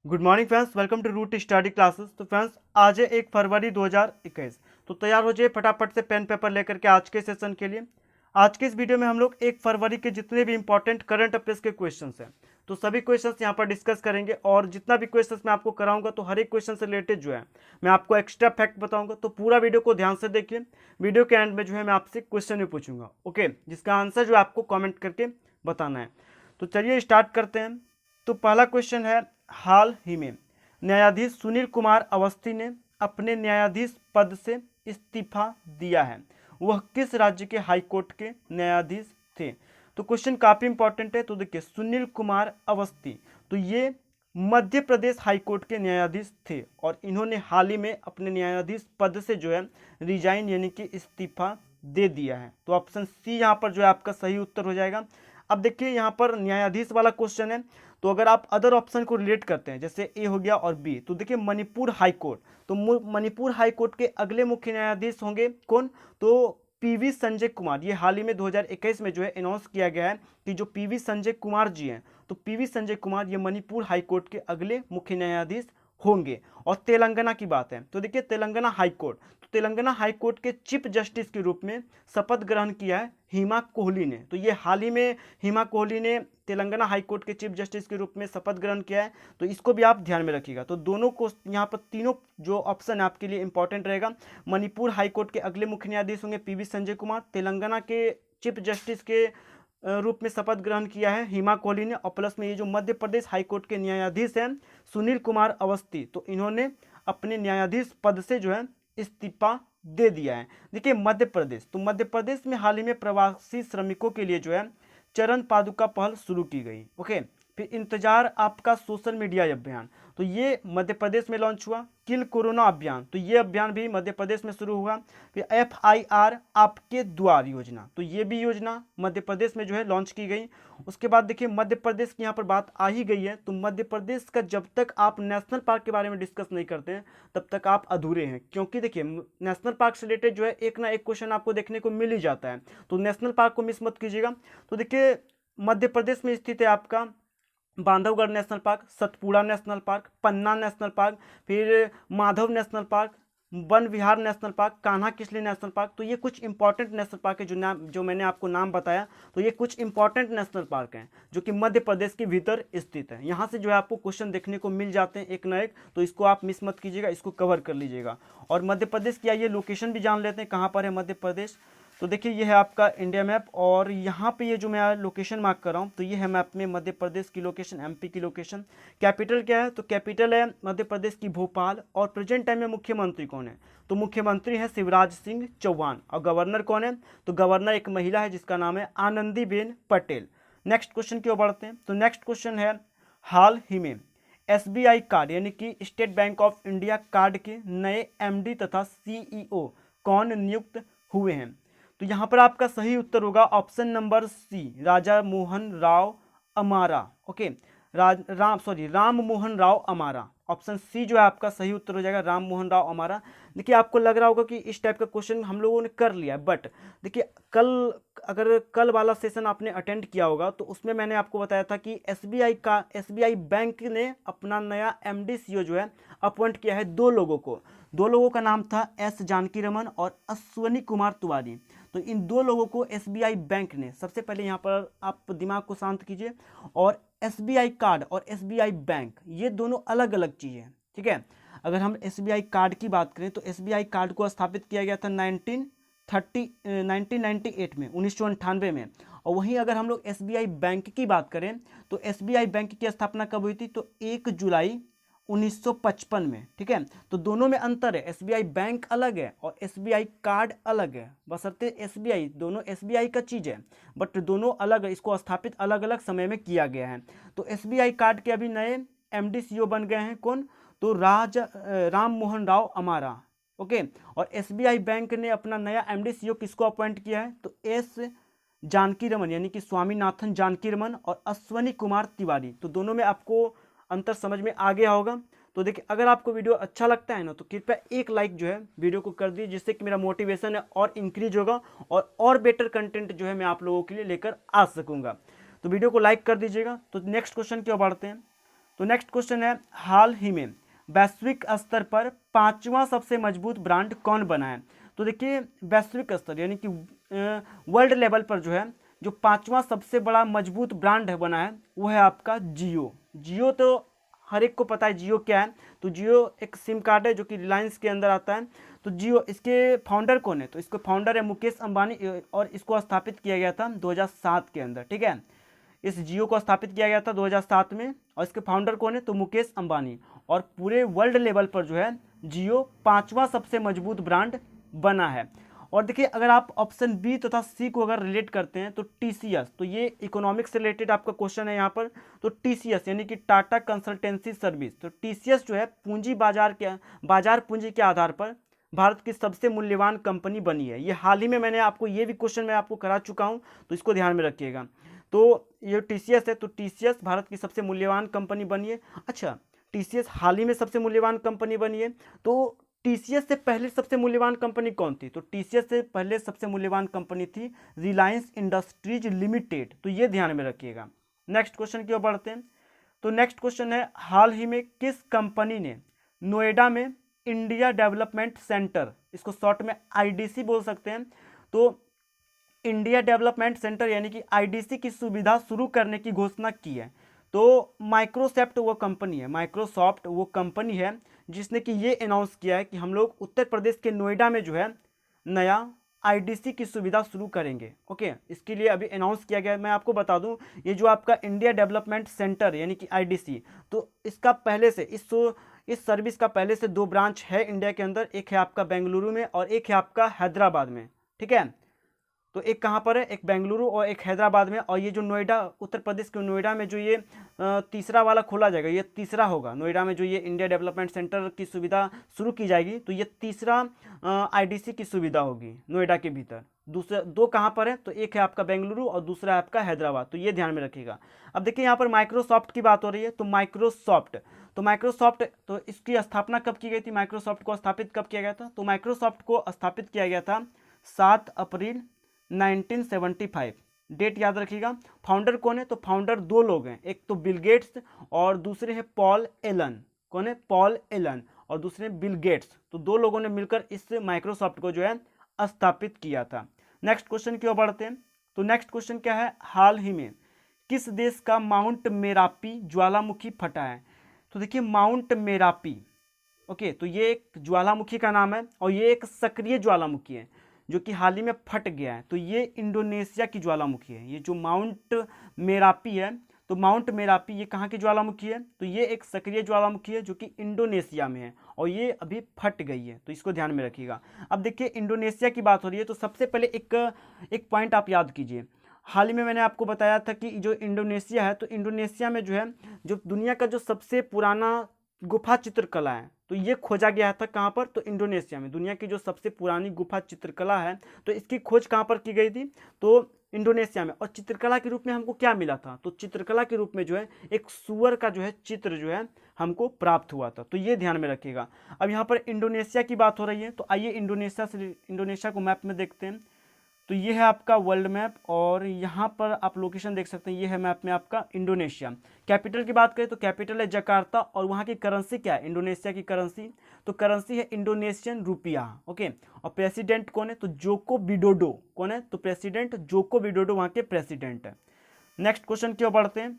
Good morning friends, welcome to root study classes. तो friends आज है 1 फरवरी 2021। तो तैयार हो जाइए फटाफट से पेन पेपर लेकर के आज के सेशन के लिए। आज के इस वीडियो में हम लोग 1 फरवरी के जितने भी इंपॉर्टेंट करंट अफेयर्स के क्वेश्चंस हैं तो सभी क्वेश्चंस यहाँ पर डिस्कस करेंगे। और जितना भी क्वेश्चंस मैं आपको कराऊंगा तो हर एक क्वेश्चन से रिलेटेड जो है मैं आपको एक्स्ट्रा फैक्ट बताऊंगा। तो पूरा वीडियो को ध्यान से देखिए। वीडियो के एंड में जो है मैं आपसे क्वेश्चन भी पूछूंगा, ओके, जिसका आंसर जो आपको कॉमेंट करके बताना है। तो चलिए स्टार्ट करते हैं। तो पहला क्वेश्चन है, हाल ही में न्यायाधीश सुनील कुमार अवस्थी ने अपने न्यायाधीश पद से इस्तीफा दिया है। वह किस राज्य के हाई कोर्ट के न्यायाधीश थे? तो क्वेश्चन काफी इंपॉर्टेंट है। तो देखिए, सुनील कुमार अवस्थी तो ये मध्य प्रदेश हाई कोर्ट के न्यायाधीश थे और इन्होंने हाल ही में अपने न्यायाधीश पद से जो है रिजाइन यानी कि इस्तीफा दे दिया है। तो ऑप्शन सी यहाँ पर जो है आपका सही उत्तर हो जाएगा। अब देखिए, यहाँ पर न्यायाधीश वाला क्वेश्चन है, तो अगर आप अदर ऑप्शन को रिलेट करते हैं जैसे ए हो गया और बी, तो देखिए मणिपुर हाई कोर्ट, तो मणिपुर हाई कोर्ट के अगले मुख्य न्यायाधीश होंगे कौन? तो पीवी संजय कुमार। ये हाल ही में 2021 में जो है अनाउंस किया गया है कि जो पीवी संजय कुमार जी हैं, तो पीवी संजय कुमार ये मणिपुर हाई कोर्ट के अगले मुख्य न्यायाधीश होंगे। और तेलंगाना की बात है तो देखिए, तेलंगाना हाई कोर्ट, तो तेलंगाना हाई कोर्ट के चीफ जस्टिस के रूप में शपथ ग्रहण किया है हिमा कोहली ने। तो ये हाल ही में हिमा कोहली ने तेलंगाना हाई कोर्ट के चीफ जस्टिस के रूप में शपथ ग्रहण किया है। तो इसको भी आप ध्यान में रखिएगा। तो दोनों को यहाँ पर तीनों जो ऑप्शन है आपके लिए इंपॉर्टेंट रहेगा। मणिपुर हाई कोर्ट के अगले मुख्य न्यायाधीश होंगे पीवी संजय कुमार, तेलंगाना के चीफ जस्टिस के रूप में शपथ ग्रहण किया है हिमा कोहली ने, और प्लस में ये जो मध्य प्रदेश हाई कोर्ट के न्यायाधीश हैं सुनील कुमार अवस्थी, तो इन्होंने अपने न्यायाधीश पद से जो है इस्तीफा दे दिया है। देखिए मध्य प्रदेश, तो मध्य प्रदेश में हाल ही में प्रवासी श्रमिकों के लिए जो है चरण पादुका पहल शुरू की गई, ओके। फिर इंतजार आपका सोशल मीडिया अभियान, तो ये मध्य प्रदेश में लॉन्च हुआ। किल कोरोना अभियान, तो ये अभियान भी मध्य प्रदेश में शुरू हुआ। फिर FIR आपके द्वार योजना, तो ये भी योजना मध्य प्रदेश में जो है लॉन्च की गई। उसके बाद देखिए मध्य प्रदेश की यहाँ पर बात आ ही गई है, तो मध्य प्रदेश का जब तक आप नेशनल पार्क के बारे में डिस्कस नहीं करते हैं तब तक आप अधूरे हैं। क्योंकि देखिए नेशनल पार्क से रिलेटेड जो है एक ना एक क्वेश्चन आपको देखने को मिल ही जाता है, तो नेशनल पार्क को मिस मत कीजिएगा। तो देखिए मध्य प्रदेश में स्थित है आपका Bandhavgarh national park, Satpura national park, Panna national park, फिर Madhav national park, Van Vihar national park, Kanha Kisli national park. तो ये कुछ इंपॉर्टेंट नेशनल पार्क है जो मैंने आपको नाम बताया। तो ये कुछ इंपॉर्टेंट नेशनल पार्क हैं जो कि मध्य प्रदेश के भीतर स्थित है। यहाँ से जो है आपको क्वेश्चन देखने को मिल जाते हैं एक न एक, तो इसको आप मिस मत कीजिएगा, इसको कवर कर लीजिएगा। और मध्य प्रदेश की आइए लोकेशन भी जान लेते हैं कहाँ पर है मध्य प्रदेश। तो देखिए ये है आपका इंडिया मैप, और यहाँ पे ये जो मैं लोकेशन मार्क कर रहा हूँ तो ये है मैप में मध्य प्रदेश की लोकेशन, MP की लोकेशन। कैपिटल क्या है? तो कैपिटल है मध्य प्रदेश की भोपाल। और प्रेजेंट टाइम में मुख्यमंत्री कौन है? तो मुख्यमंत्री है शिवराज सिंह चौहान। और गवर्नर कौन है? तो गवर्नर एक महिला है जिसका नाम है आनंदीबेन पटेल। नेक्स्ट क्वेश्चन की ओर बढ़ते हैं। तो नेक्स्ट क्वेश्चन है, हाल ही में SBI कार्ड यानी कि state bank of India card के नए MD तथा CEO कौन नियुक्त हुए हैं? तो यहाँ पर आपका सही उत्तर होगा option number C, Raja Mohan Rao अमारा, ओके। राम मोहन राव अमारा, ऑप्शन सी जो है आपका सही उत्तर हो जाएगा, राम मोहन राव अमारा। देखिए आपको लग रहा होगा कि इस टाइप का क्वेश्चन हम लोगों ने कर लिया, बट देखिए अगर कल वाला सेशन आपने अटेंड किया होगा तो उसमें मैंने आपको बताया था कि SBI बैंक ने अपना नया MD CEO जो है अपॉइंट किया है दो लोगों का नाम था S जानकी रमन और अश्वनी कुमार तिवारी। तो इन दो लोगों को SBI बैंक ने, सबसे पहले यहाँ पर आप दिमाग को शांत कीजिए, और SBI कार्ड और SBI बैंक ये दोनों अलग अलग चीज़ें हैं, ठीक है। अगर हम SBI कार्ड की बात करें तो SBI कार्ड को स्थापित किया गया था 1998 में, 1998 में। और वहीं अगर हम लोग SBI बैंक की बात करें तो SBI बैंक की स्थापना कब हुई थी? तो 1 जुलाई 1955 में, ठीक है। तो दोनों में अंतर है, SBI बैंक अलग है और SBI कार्ड अलग है। बशर्ते SBI, दोनों SBI का चीज़ है बट दोनों अलग है, इसको स्थापित अलग अलग समय में किया गया है। तो SBI कार्ड के अभी नए MD CEO बन गए हैं कौन? तो राम मोहन राव अमारा, ओके। और SBI बैंक ने अपना नया MD CEO किसको अपॉइंट किया है? तो S जानकी रमन यानी कि स्वामीनाथन जानकी रमन और अश्वनी कुमार तिवारी। तो दोनों में आपको अंतर समझ में आ गया होगा। तो देखिए अगर आपको वीडियो अच्छा लगता है ना तो कृपया एक लाइक जो है वीडियो को कर दीजिए, जिससे कि मेरा मोटिवेशन है और इंक्रीज होगा और बेटर कंटेंट जो है मैं आप लोगों के लिए लेकर आ सकूंगा। तो वीडियो को लाइक कर दीजिएगा। तो नेक्स्ट क्वेश्चन की ओर बढ़ते हैं। तो नेक्स्ट क्वेश्चन है, हाल ही में वैश्विक स्तर पर 5वां सबसे मजबूत ब्रांड कौन बना है? तो देखिए वैश्विक स्तर यानी कि वर्ल्ड लेवल पर जो है जो 5वां सबसे बड़ा मजबूत ब्रांड है बना है वो है आपका जियो। जियो तो हर एक को पता है जियो क्या है। तो जियो एक सिम कार्ड है जो कि रिलायंस के अंदर आता है। तो जियो, इसके फाउंडर कौन है? तो इसके फाउंडर है मुकेश अंबानी और इसको स्थापित किया गया था 2007 के अंदर, ठीक है। इस जियो को स्थापित किया गया था 2007 में और इसके फाउंडर कौन है? तो मुकेश अंबानी। और पूरे वर्ल्ड लेवल पर जो है जियो 5वां सबसे मजबूत ब्रांड बना है। और देखिए अगर आप ऑप्शन बी तथा सी को अगर रिलेट करते हैं तो टीसीएस, तो ये इकोनॉमिक्स से रिलेटेड आपका क्वेश्चन है यहाँ पर। तो टीसीएस यानी कि टाटा कंसल्टेंसी सर्विस, तो टीसीएस जो है पूंजी बाजार पूंजी के आधार पर भारत की सबसे मूल्यवान कंपनी बनी है। ये हाल ही में मैंने आपको ये भी क्वेश्चन मैं आपको करा चुका हूँ, तो इसको ध्यान में रखिएगा। तो ये टीसीएस है, तो टीसीएस भारत की सबसे मूल्यवान कंपनी बनी है। अच्छा, टीसीएस हाल ही में सबसे मूल्यवान कंपनी बनी है, तो टीसीएस से पहले सबसे मूल्यवान कंपनी कौन थी? तो टीसीएस से पहले सबसे मूल्यवान कंपनी थी रिलायंस इंडस्ट्रीज लिमिटेड। तो ये ध्यान में रखिएगा। नेक्स्ट क्वेश्चन की ओर बढ़ते हैं। तो नेक्स्ट क्वेश्चन है, हाल ही में किस कंपनी ने नोएडा में इंडिया डेवलपमेंट सेंटर, इसको शॉर्ट में आईडीसी बोल सकते हैं, तो इंडिया डेवलपमेंट सेंटर यानी कि आईडीसी की सुविधा शुरू करने की घोषणा की है? तो माइक्रोसॉफ्ट वो कंपनी है, माइक्रोसॉफ्ट वो कंपनी है जिसने कि ये अनाउंस किया है कि हम लोग उत्तर प्रदेश के नोएडा में जो है नया आईडीसी की सुविधा शुरू करेंगे। ओके, इसके लिए अभी अनाउंस किया गया है। मैं आपको बता दूं, ये जो आपका इंडिया डेवलपमेंट सेंटर यानी कि आईडीसी, तो इसका पहले से इस सर्विस का पहले से 2 ब्रांच है इंडिया के अंदर। एक है आपका बेंगलुरु में और एक है आपका हैदराबाद में, ठीक है। तो एक कहाँ पर है? एक बेंगलुरु और एक हैदराबाद में। और ये जो नोएडा, उत्तर प्रदेश के नोएडा में जो ये तीसरा वाला खोला जाएगा, ये तीसरा होगा। नोएडा में जो ये इंडिया डेवलपमेंट सेंटर की सुविधा शुरू की जाएगी, तो ये तीसरा आईडीसी की सुविधा होगी नोएडा के भीतर। दूसरे 2 कहाँ पर है? तो एक है आपका बेंगलुरु और दूसरा है आपका हैदराबाद। तो ये ध्यान में रखिएगा। अब देखिए यहाँ पर माइक्रोसॉफ्ट की बात हो रही है, तो माइक्रोसॉफ्ट तो इसकी स्थापना कब की गई थी? माइक्रोसॉफ्ट को स्थापित कब किया गया था? तो माइक्रोसॉफ्ट को स्थापित किया गया था 7 अप्रैल 1975। डेट याद रखिएगा। फाउंडर कौन है? तो फाउंडर 2 लोग हैं, एक तो बिल गेट्स और दूसरे हैं पॉल एलन। कौन है? पॉल एलन और दूसरे बिल गेट्स। तो 2 लोगों ने मिलकर इस माइक्रोसॉफ्ट को जो है स्थापित किया था। नेक्स्ट क्वेश्चन की ओर बढ़ते हैं। तो नेक्स्ट क्वेश्चन क्या है, हाल ही में किस देश का माउंट मेरापी ज्वालामुखी फटा है? तो देखिए माउंट मेरापी, ओके, तो ये एक ज्वालामुखी का नाम है और ये एक सक्रिय ज्वालामुखी है जो कि हाल ही में फट गया है। तो ये इंडोनेशिया की ज्वालामुखी है। ये जो माउंट मेरापी है, तो माउंट मेरापी ये कहाँ की ज्वालामुखी है? तो ये एक सक्रिय ज्वालामुखी है जो कि इंडोनेशिया में है और ये अभी फट गई है। तो इसको ध्यान में रखिएगा। अब देखिए इंडोनेशिया की बात हो रही है, तो सबसे पहले एक पॉइंट आप याद कीजिए। हाल ही में मैंने आपको बताया था कि जो इंडोनेशिया है, तो इंडोनेशिया में जो है जो दुनिया का जो सबसे पुराना गुफा चित्रकला है, तो ये खोजा गया था कहाँ पर? तो इंडोनेशिया में। दुनिया की जो सबसे पुरानी गुफा चित्रकला है, तो इसकी खोज कहाँ पर की गई थी? तो इंडोनेशिया में। और चित्रकला के रूप में हमको क्या मिला था? तो चित्रकला के रूप में जो है एक सूअर का जो है चित्र जो है हमको प्राप्त हुआ था। तो ये ध्यान में रखिएगा। अब यहाँ पर इंडोनेशिया की बात हो रही है, तो आइए इंडोनेशिया को मैप में देखते हैं। तो ये है आपका वर्ल्ड मैप और यहाँ पर आप लोकेशन देख सकते हैं। ये है मैप में आपका इंडोनेशिया। कैपिटल की बात करें तो कैपिटल है जकार्ता और वहाँ की करेंसी क्या है? इंडोनेशिया की करेंसी, तो करेंसी है इंडोनेशियन रुपया। ओके, और प्रेसिडेंट कौन है? तो जोको विडोडो। कौन है? तो प्रेसिडेंट जोको विडोडो वहाँ के प्रेसिडेंट है। नेक्स्ट क्वेश्चन की ओर बढ़ते हैं।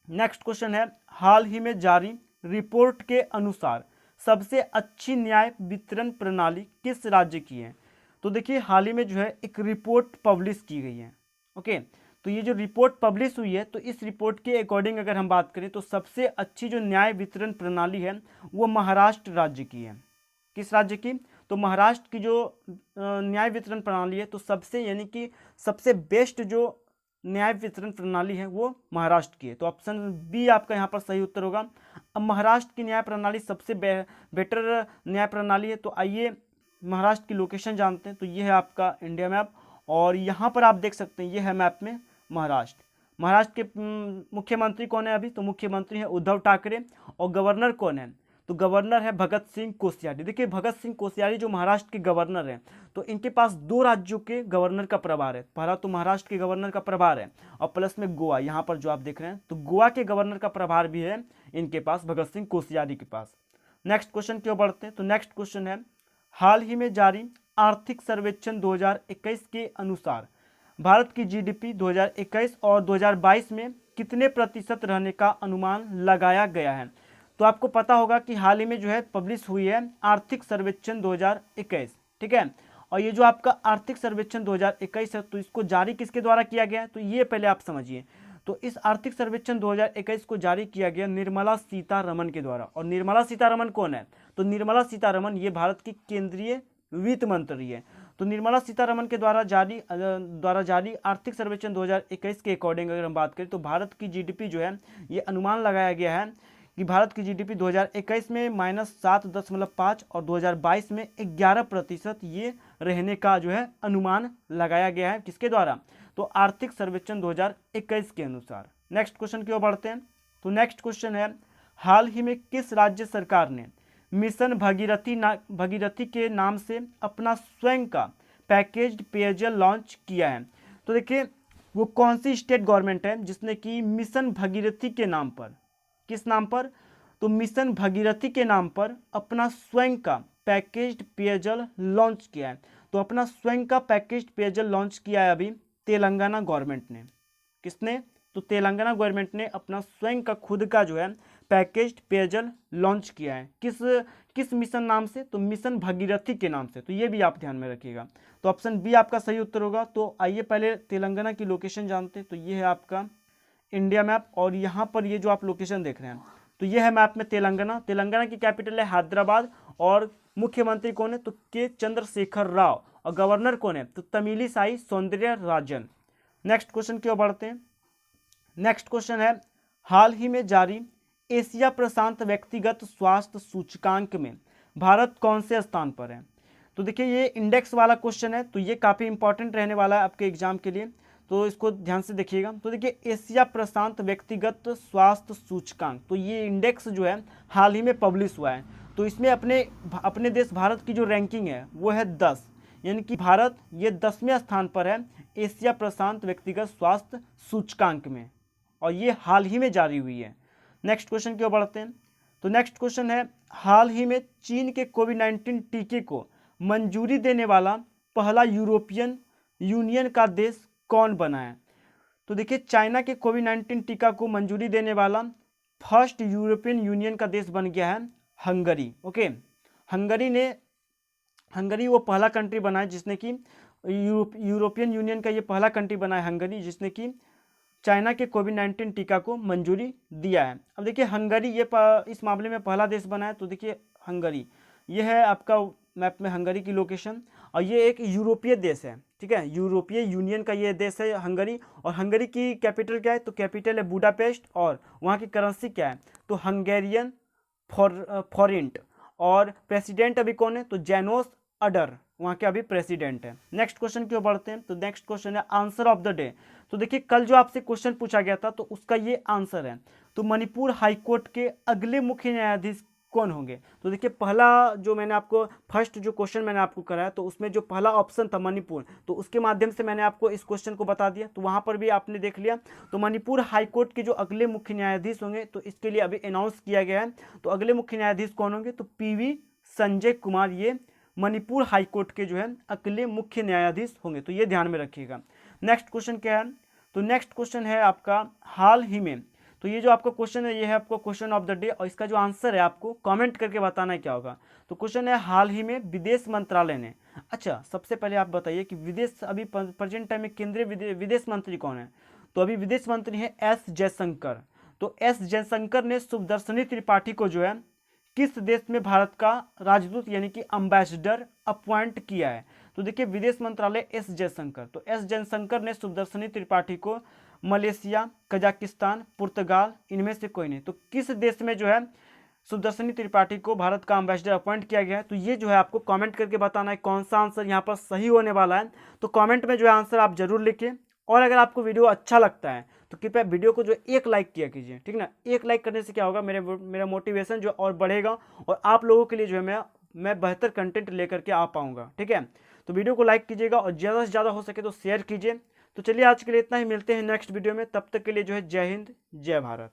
नेक्स्ट क्वेश्चन है, हाल ही में जारी रिपोर्ट के अनुसार सबसे अच्छी न्याय वितरण प्रणाली किस राज्य की है? तो देखिए हाल ही में जो है एक रिपोर्ट पब्लिश की गई है। ओके, तो ये जो रिपोर्ट पब्लिश हुई है, तो इस रिपोर्ट के अकॉर्डिंग अगर हम बात करें तो सबसे अच्छी जो न्याय वितरण प्रणाली है वो महाराष्ट्र राज्य की है। किस राज्य की? तो महाराष्ट्र की जो न्याय वितरण प्रणाली है, तो सबसे यानी कि सबसे बेस्ट जो न्याय वितरण प्रणाली है वो महाराष्ट्र की है। तो ऑप्शन बी आपका यहाँ पर सही उत्तर होगा। अब महाराष्ट्र की न्याय प्रणाली सबसे बेटर न्याय प्रणाली है। तो आइए महाराष्ट्र की लोकेशन जानते हैं। तो ये है आपका इंडिया मैप और यहाँ पर आप देख सकते हैं ये है मैप में महाराष्ट्र। महाराष्ट्र के मुख्यमंत्री कौन है अभी? तो मुख्यमंत्री है उद्धव ठाकरे और गवर्नर कौन है? तो तो गवर्नर है भगत सिंह कोश्यारी। देखिए भगत सिंह कोश्यारी जो महाराष्ट्र के गवर्नर हैं, तो इनके पास 2 राज्यों के गवर्नर का प्रभार है। पहला तो महाराष्ट्र के गवर्नर का प्रभार है और प्लस में गोवा, यहाँ पर जो आप देख रहे हैं तो गोवा के गवर्नर का प्रभार भी है इनके पास, भगत सिंह कोश्यारी के पास। नेक्स्ट क्वेश्चन की ओर बढ़ते हैं। तो नेक्स्ट क्वेश्चन है, हाल ही में जारी आर्थिक सर्वेक्षण 2021 के अनुसार भारत की जीडीपी 2021 और 2022 में कितने प्रतिशत रहने का अनुमान लगाया गया है। तो आपको पता होगा कि हाल ही में जो है पब्लिश हुई है आर्थिक सर्वेक्षण 2021, ठीक है। और ये जो आपका आर्थिक सर्वेक्षण 2021 है, तो इसको जारी किसके द्वारा किया गया है, तो ये पहले आप समझिए। तो इस आर्थिक सर्वेक्षण 2021 को जारी किया गया निर्मला सीतारमण के द्वारा। और निर्मला सीतारमण कौन है, तो निर्मला सीतारमण ये भारत की केंद्रीय वित्त मंत्री है। तो निर्मला सीतारमण के द्वारा जारी आर्थिक सर्वेक्षण 2021 के अकॉर्डिंग अगर हम बात करें तो भारत की जीडीपी जो है ये अनुमान लगाया गया है कि भारत की जीडीपी 2021 में -7.5 और 2022 में 11% ये रहने का जो है अनुमान लगाया गया है। किसके द्वारा, तो आर्थिक सर्वेक्षण 2021 के अनुसार। नेक्स्ट क्वेश्चन की ओर बढ़ते हैं। तो नेक्स्ट क्वेश्चन है, हाल ही में किस राज्य सरकार ने मिशन भगीरथी के नाम से अपना स्वयं का पैकेज्ड पेयजल लॉन्च किया है। तो देखिए वो कौन सी स्टेट गवर्नमेंट है जिसने कि मिशन भगीरथी के नाम पर, किस नाम पर, तो मिशन भगीरथी के नाम पर अपना स्वयं का पैकेज्ड पेयजल लॉन्च किया है। तो अपना स्वयं का पैकेज्ड पेयजल लॉन्च किया है अभी तेलंगाना गवर्नमेंट ने। किसने, तो तेलंगाना गवर्नमेंट ने अपना स्वयं का खुद का जो है पैकेज्ड पेयजल लॉन्च किया है। किस मिशन नाम से, तो मिशन भगीरथी के नाम से। तो ये भी आप ध्यान में रखिएगा। तो ऑप्शन बी आपका सही उत्तर होगा। तो आइए पहले तेलंगाना की लोकेशन जानते हैं। तो ये है आपका इंडिया मैप और यहाँ पर ये जो आप लोकेशन देख रहे हैं तो ये है मैप में तेलंगाना की कैपिटल है हैदराबाद और मुख्यमंत्री कौन है, तो के चंद्रशेखर राव और गवर्नर कौन है, तो तमिलिसाई सौंदरराजन। नेक्स्ट क्वेश्चन की ओर बढ़ते हैं। नेक्स्ट क्वेश्चन है, हाल ही में जारी एशिया प्रशांत व्यक्तिगत स्वास्थ्य सूचकांक में भारत कौन से स्थान पर है। तो देखिए ये इंडेक्स वाला क्वेश्चन है, तो ये काफ़ी इंपॉर्टेंट रहने वाला है आपके एग्जाम के लिए, तो इसको ध्यान से देखिएगा। तो देखिए एशिया प्रशांत व्यक्तिगत स्वास्थ्य सूचकांक, तो ये इंडेक्स जो है हाल ही में पब्लिश हुआ है। तो इसमें अपने देश भारत की जो रैंकिंग है वो है 10, यानी कि भारत ये 10वें स्थान पर है एशिया प्रशांत व्यक्तिगत स्वास्थ्य सूचकांक में, और ये हाल ही में जारी हुई है। नेक्स्ट क्वेश्चन की ओर बढ़ते हैं। तो नेक्स्ट क्वेश्चन है, हाल ही में चीन के कोविड-19 टीके को मंजूरी देने वाला पहला यूरोपियन यूनियन का देश कौन बना है। तो देखिए चाइना के कोविड-19 टीका को मंजूरी देने वाला फर्स्ट यूरोपियन यूनियन का देश बन गया है हंगरी। ओके, हंगरी वो पहला कंट्री बना है जिसने कि यूरोपियन यूनियन का ये पहला कंट्री बना है हंगरी, जिसने कि चाइना के कोविड-19 टीका को मंजूरी दिया है। अब देखिए हंगरी ये इस मामले में पहला देश बना है। तो देखिए हंगरी ये है आपका मैप में हंगरी की लोकेशन, और ये एक यूरोपीय देश है, ठीक है, यूरोपीय यूनियन का ये देश है हंगरी। और हंगरी की कैपिटल क्या है, तो कैपिटल है बुडापेस्ट, और वहाँ की करेंसी क्या है, तो हंगेरियन फॉरेंट। और प्रेसिडेंट अभी कौन है, तो जैनोस अडर वहाँ के अभी प्रेसिडेंट है। नेक्स्ट क्वेश्चन की ओर बढ़ते हैं। तो नेक्स्ट क्वेश्चन है आंसर ऑफ द डे। तो देखिए कल जो आपसे क्वेश्चन पूछा गया था तो उसका ये आंसर है। तो मणिपुर हाईकोर्ट के अगले मुख्य न्यायाधीश कौन होंगे। तो देखिए पहला जो मैंने आपको फर्स्ट जो क्वेश्चन मैंने आपको कराया तो उसमें जो पहला ऑप्शन था मणिपुर, तो उसके माध्यम से मैंने आपको इस क्वेश्चन को बता दिया, तो वहाँ पर भी आपने देख लिया। तो मणिपुर हाईकोर्ट के जो अगले मुख्य न्यायाधीश होंगे तो इसके लिए अभी अनाउंस किया गया है। तो अगले मुख्य न्यायाधीश कौन होंगे, तो PV संजय कुमार ये मणिपुर हाईकोर्ट के जो है अगले मुख्य न्यायाधीश होंगे। तो ये ध्यान में रखिएगा। नेक्स्ट क्वेश्चन क्या है, तो नेक्स्ट क्वेश्चन है आपका हाल ही में। तो ये जो आपका क्वेश्चन है ये है आपका क्वेश्चन ऑफ द डे, और इसका जो आंसर है आपको कमेंट करके बताना है क्या होगा। तो क्वेश्चन है हाल ही में विदेश मंत्रालय ने, अच्छा सबसे पहले आप बताइए कि विदेश अभी प्रेजेंट टाइम में केंद्रीय विदेश मंत्री कौन है। तो अभी विदेश मंत्री है S जयशंकर। तो S जयशंकर ने सुदर्शनी त्रिपाठी को जो है किस देश में भारत का राजदूत यानी कि एम्बेसडर अपॉइंट किया है। तो देखिए विदेश मंत्रालय S जयशंकर, तो S जयशंकर ने सुदर्शनी त्रिपाठी को मलेशिया, कजाकिस्तान, पुर्तगाल इनमें से कोई नहीं, तो किस देश में जो है सुदर्शनी त्रिपाठी को भारत का एम्बेसडर अपॉइंट किया गया है। तो ये जो है आपको कमेंट करके बताना है कौन सा आंसर यहाँ पर सही होने वाला है। तो कमेंट में जो है आंसर आप जरूर लिखें, और अगर आपको वीडियो अच्छा लगता है तो कृपया वीडियो को जो एक लाइक किया कीजिए, ठीक ना। एक लाइक करने से क्या होगा, मेरा मोटिवेशन जो और बढ़ेगा और आप लोगों के लिए जो है मैं बेहतर कंटेंट लेकर के आ पाऊंगा, ठीक है। तो वीडियो को लाइक कीजिएगा और ज़्यादा से ज़्यादा हो सके तो शेयर कीजिए। तो चलिए आज के लिए इतना ही, मिलते हैं नेक्स्ट वीडियो में, तब तक के लिए जो है जय हिंद जय भारत।